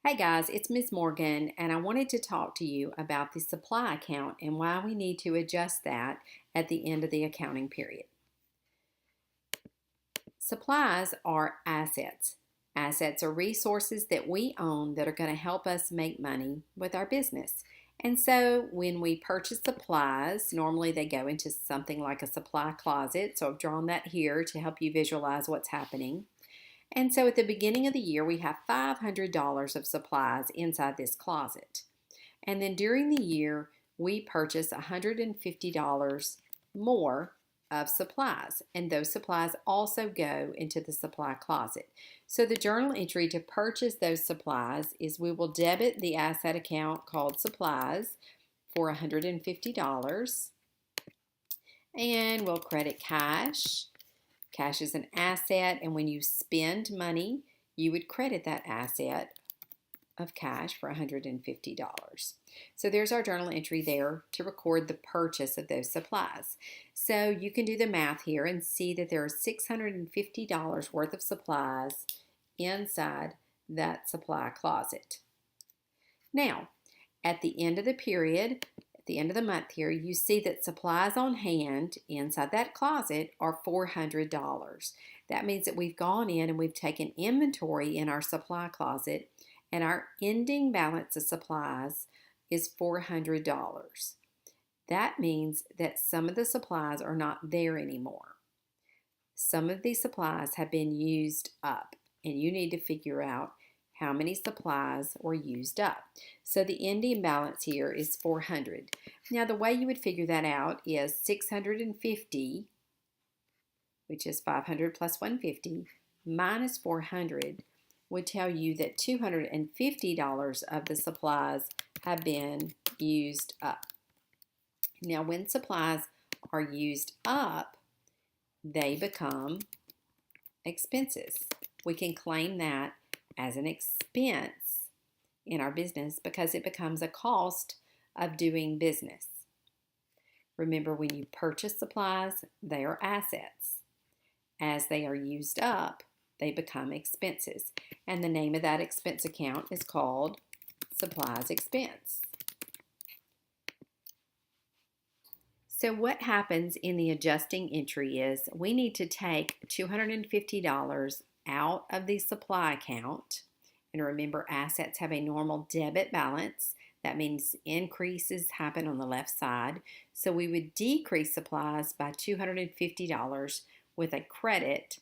Hey guys, it's Ms. Morgan, and I wanted to talk to you about the supply account and why we need to adjust that at the end of the accounting period. Supplies are assets. Assets are resources that we own that are going to help us make money with our business. And so when we purchase supplies, normally they go into something like a supply closet. So I've drawn that here to help you visualize what's happening. And so at the beginning of the year, we have $500 of supplies inside this closet. And then during the year, we purchase $150 more of supplies. And those supplies also go into the supply closet. So the journal entry to purchase those supplies is we will debit the asset account called supplies for $150. And we'll credit cash. Cash is an asset, and when you spend money, you would credit that asset of cash for $150. So there's our journal entry there to record the purchase of those supplies. So you can do the math here and see that there are $650 worth of supplies inside that supply closet. Now, at the end of the period, the end of the month here, you see that supplies on hand inside that closet are $400. That means that we've gone in and we've taken inventory in our supply closet, and our ending balance of supplies is $400. That means that some of the supplies are not there anymore. Some of these supplies have been used up, and you need to figure out how many supplies were used up. So the ending balance here is 400. Now the way you would figure that out is 650, which is 500 plus 150, minus 400 would tell you that $250 of the supplies have been used up. Now when supplies are used up, they become expenses. We can claim that as an expense in our business because it becomes a cost of doing business. Remember, when you purchase supplies, they are assets. As they are used up, they become expenses. And the name of that expense account is called supplies expense. So what happens in the adjusting entry is we need to take $250 out of the supply account. And remember, assets have a normal debit balance. That means increases happen on the left side. So we would decrease supplies by $250 with a credit,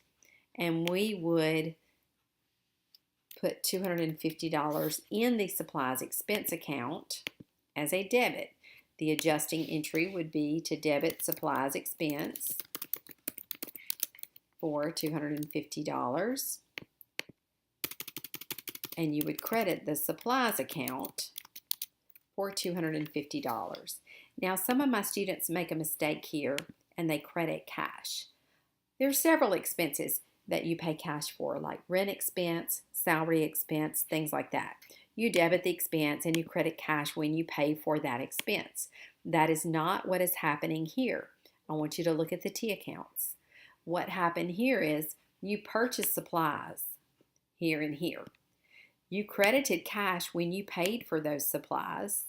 and we would put $250 in the supplies expense account as a debit. The adjusting entry would be to debit supplies expense for $250, and you would credit the supplies account for $250. Now, some of my students make a mistake here and they credit cash. There are several expenses that you pay cash for, like rent expense, salary expense, things like that. You debit the expense and you credit cash when you pay for that expense. That is not what is happening here. I want you to look at the T accounts. What happened here is you purchased supplies here and here. You credited cash when you paid for those supplies,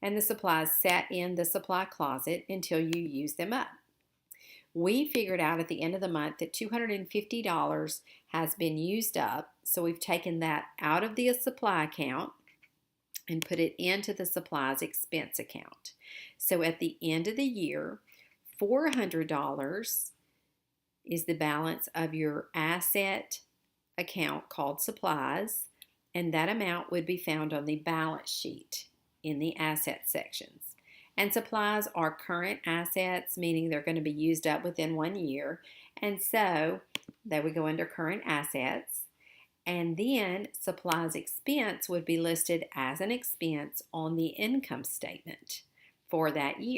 and the supplies sat in the supply closet until you used them up. We figured out at the end of the month that $250 has been used up, so we've taken that out of the supply account and put it into the supplies expense account. So at the end of the year, $400 is the balance of your asset account called supplies, and that amount would be found on the balance sheet in the asset sections. And supplies are current assets, meaning they're going to be used up within 1 year, and so they would go under current assets. And then supplies expense would be listed as an expense on the income statement for that year.